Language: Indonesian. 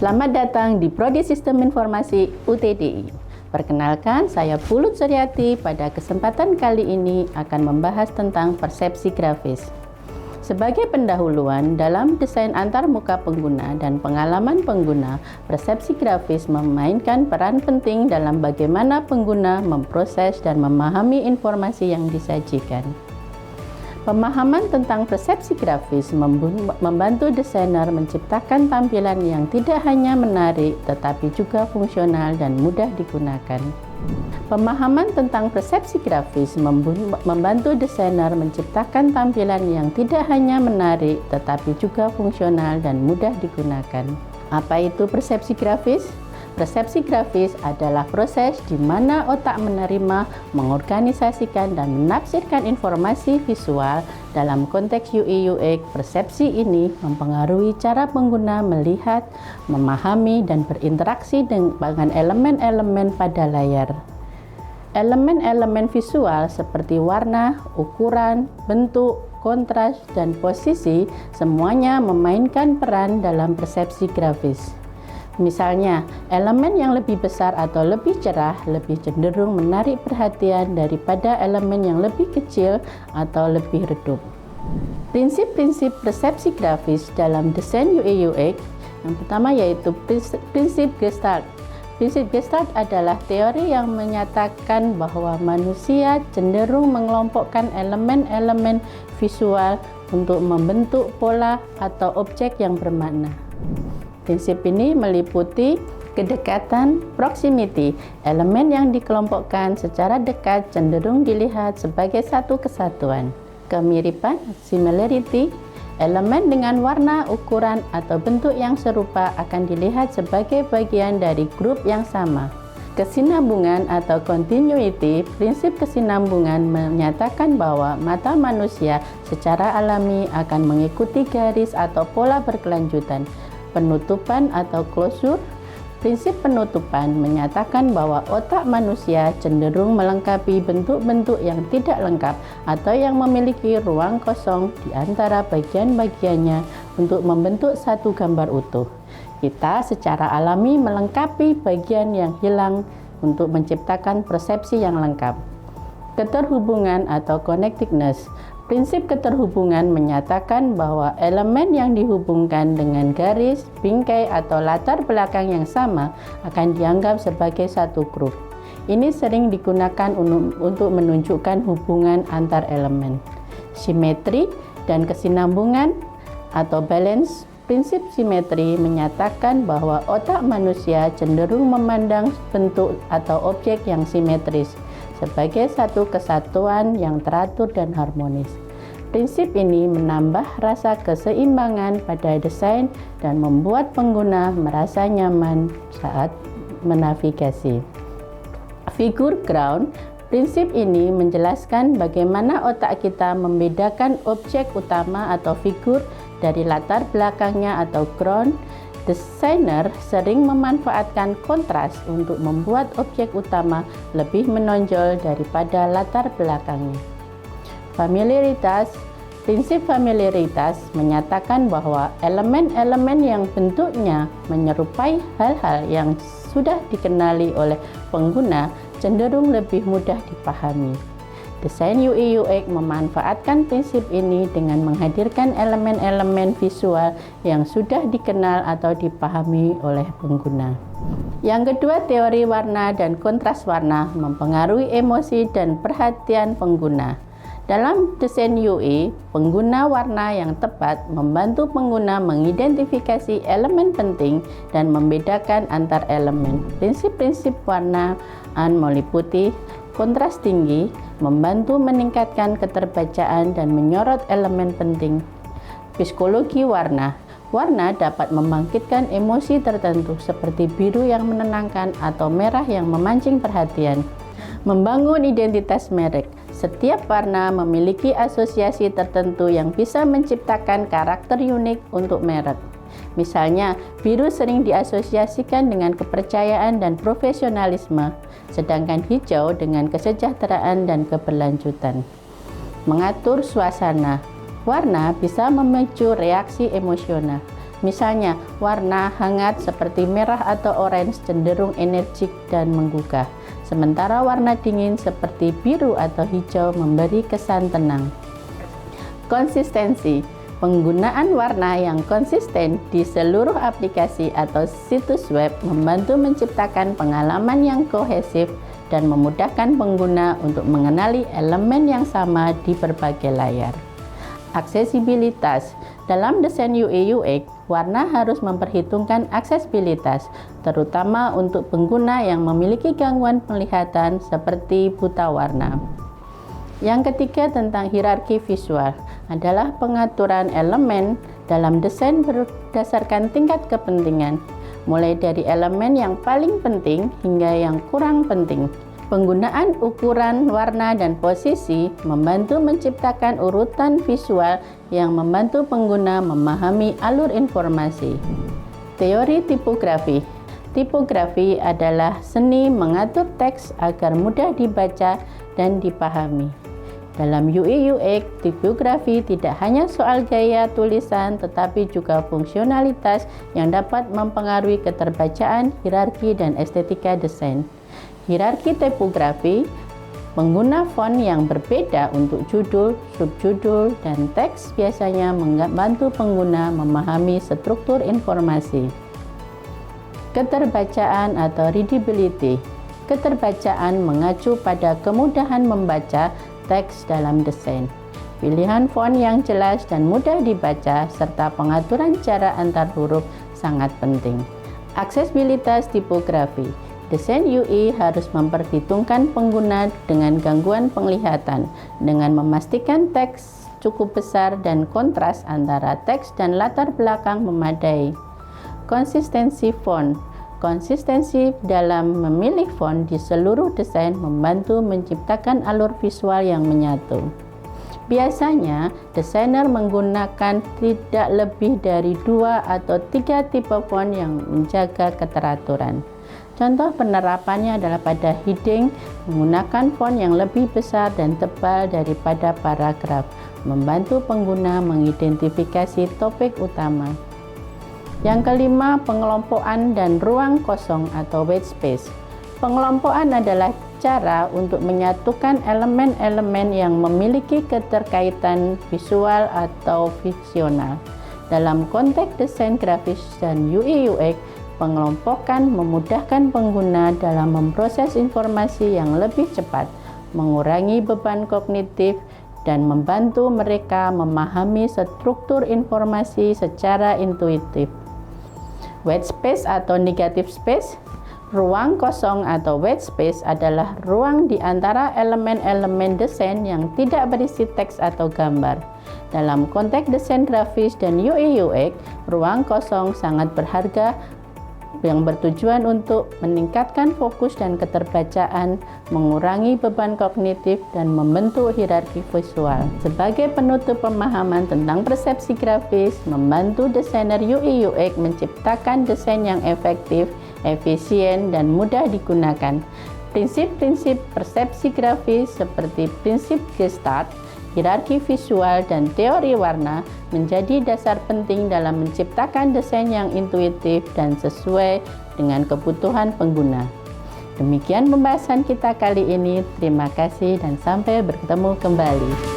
Selamat datang di Prodi Sistem Informasi UTDI. Perkenalkan, saya Pulut Suryati. Pada kesempatan kali ini akan membahas tentang persepsi grafis. Sebagai pendahuluan dalam desain antarmuka pengguna dan pengalaman pengguna, persepsi grafis memainkan peran penting dalam bagaimana pengguna memproses dan memahami informasi yang disajikan. Pemahaman tentang persepsi grafis membantu desainer menciptakan tampilan yang tidak hanya menarik tetapi juga fungsional dan mudah digunakan. Pemahaman tentang persepsi grafis membantu desainer menciptakan tampilan yang tidak hanya menarik tetapi juga fungsional dan mudah digunakan. Apa itu persepsi grafis? Persepsi grafis adalah proses di mana otak menerima, mengorganisasikan, dan menafsirkan informasi visual dalam konteks UI/UX. Persepsi ini mempengaruhi cara pengguna melihat, memahami, dan berinteraksi dengan elemen-elemen pada layar. Elemen-elemen visual seperti warna, ukuran, bentuk, kontras, dan posisi semuanya memainkan peran dalam persepsi grafis. Misalnya, elemen yang lebih besar atau lebih cerah lebih cenderung menarik perhatian daripada elemen yang lebih kecil atau lebih redup. Prinsip-prinsip persepsi grafis dalam desain UI/UX yang pertama yaitu prinsip Gestalt. Prinsip Gestalt adalah teori yang menyatakan bahwa manusia cenderung mengelompokkan elemen-elemen visual untuk membentuk pola atau objek yang bermakna. Prinsip ini meliputi kedekatan, proximity. Elemen yang dikelompokkan secara dekat cenderung dilihat sebagai satu kesatuan. Kemiripan, similarity. Elemen dengan warna, ukuran, atau bentuk yang serupa akan dilihat sebagai bagian dari grup yang sama. Kesinambungan atau continuity. Prinsip kesinambungan menyatakan bahwa mata manusia secara alami akan mengikuti garis atau pola berkelanjutan. Penutupan atau closure. Prinsip penutupan menyatakan bahwa otak manusia cenderung melengkapi bentuk-bentuk yang tidak lengkap atau yang memiliki ruang kosong di antara bagian-bagiannya untuk membentuk satu gambar utuh. Kita secara alami melengkapi bagian yang hilang untuk menciptakan persepsi yang lengkap. Keterhubungan atau connectedness. Prinsip keterhubungan menyatakan bahwa elemen yang dihubungkan dengan garis, bingkai, atau latar belakang yang sama akan dianggap sebagai satu grup. Ini sering digunakan untuk menunjukkan hubungan antar elemen. Simetri dan kesinambungan atau balance. Prinsip simetri menyatakan bahwa otak manusia cenderung memandang bentuk atau objek yang simetris sebagai satu kesatuan yang teratur dan harmonis. Prinsip ini menambah rasa keseimbangan pada desain dan membuat pengguna merasa nyaman saat menavigasi. Figure ground. Prinsip ini menjelaskan bagaimana otak kita membedakan objek utama atau figur dari latar belakangnya atau ground. Desainer sering memanfaatkan kontras untuk membuat objek utama lebih menonjol daripada latar belakangnya. Familiaritas. Prinsip familiaritas menyatakan bahwa elemen-elemen yang bentuknya menyerupai hal-hal yang sudah dikenali oleh pengguna cenderung lebih mudah dipahami. Desain UI/UX memanfaatkan prinsip ini dengan menghadirkan elemen-elemen visual yang sudah dikenal atau dipahami oleh pengguna. Yang kedua, teori warna dan kontras warna mempengaruhi emosi dan perhatian pengguna. Dalam desain UI, pengguna warna yang tepat membantu pengguna mengidentifikasi elemen penting dan membedakan antar elemen. Prinsip-prinsip warna meliputi kontras tinggi, membantu meningkatkan keterbacaan dan menyorot elemen penting. Psikologi warna. Warna dapat membangkitkan emosi tertentu seperti biru yang menenangkan atau merah yang memancing perhatian. Membangun identitas merek. Setiap warna memiliki asosiasi tertentu yang bisa menciptakan karakter unik untuk merek. Misalnya, biru sering diasosiasikan dengan kepercayaan dan profesionalisme, sedangkan hijau dengan kesejahteraan dan keberlanjutan. Mengatur suasana. Warna bisa memicu reaksi emosional. Misalnya, warna hangat seperti merah atau orange cenderung energik dan menggugah, sementara warna dingin seperti biru atau hijau memberi kesan tenang. Konsistensi. Penggunaan warna yang konsisten di seluruh aplikasi atau situs web membantu menciptakan pengalaman yang kohesif dan memudahkan pengguna untuk mengenali elemen yang sama di berbagai layar. Aksesibilitas. Dalam desain UI UX, warna harus memperhitungkan aksesibilitas, terutama untuk pengguna yang memiliki gangguan penglihatan seperti buta warna. Yang ketiga tentang hierarki visual adalah pengaturan elemen dalam desain berdasarkan tingkat kepentingan, mulai dari elemen yang paling penting hingga yang kurang penting. Penggunaan ukuran, warna, dan posisi membantu menciptakan urutan visual yang membantu pengguna memahami alur informasi. Teori tipografi. Tipografi adalah seni mengatur teks agar mudah dibaca dan dipahami. Dalam UI UX, tipografi tidak hanya soal gaya tulisan, tetapi juga fungsionalitas yang dapat mempengaruhi keterbacaan, hierarki, dan estetika desain. Hierarki tipografi, pengguna font yang berbeda untuk judul, subjudul, dan teks biasanya membantu pengguna memahami struktur informasi. Keterbacaan atau readability. Keterbacaan mengacu pada kemudahan membaca teks dalam desain. Pilihan font yang jelas dan mudah dibaca serta pengaturan jarak antar huruf sangat penting. Aksesibilitas tipografi. Desain UI harus memperhitungkan pengguna dengan gangguan penglihatan dengan memastikan teks cukup besar dan kontras antara teks dan latar belakang memadai. Konsistensi font. Konsistensi dalam memilih font di seluruh desain membantu menciptakan alur visual yang menyatu. Biasanya, desainer menggunakan tidak lebih dari 2 atau 3 tipe font yang menjaga keteraturan. Contoh penerapannya adalah pada heading, menggunakan font yang lebih besar dan tebal daripada paragraf, membantu pengguna mengidentifikasi topik utama. Yang kelima, pengelompokan dan ruang kosong atau white space. Pengelompokan adalah cara untuk menyatukan elemen-elemen yang memiliki keterkaitan visual atau fiksional. Dalam konteks desain grafis dan UI UX, pengelompokan memudahkan pengguna dalam memproses informasi yang lebih cepat, mengurangi beban kognitif, dan membantu mereka memahami struktur informasi secara intuitif. White space atau negative space. Ruang kosong atau white space adalah ruang di antara elemen-elemen desain yang tidak berisi teks atau gambar. Dalam konteks desain grafis dan UI UX, ruang kosong sangat berharga yang bertujuan untuk meningkatkan fokus dan keterbacaan, mengurangi beban kognitif, dan membentuk hierarki visual. Sebagai penutup pemahaman tentang persepsi grafis, membantu desainer UI UX menciptakan desain yang efektif, efisien, dan mudah digunakan. Prinsip-prinsip persepsi grafis seperti prinsip Gestalt, hierarki visual, dan teori warna menjadi dasar penting dalam menciptakan desain yang intuitif dan sesuai dengan kebutuhan pengguna. Demikian pembahasan kita kali ini. Terima kasih dan sampai bertemu kembali.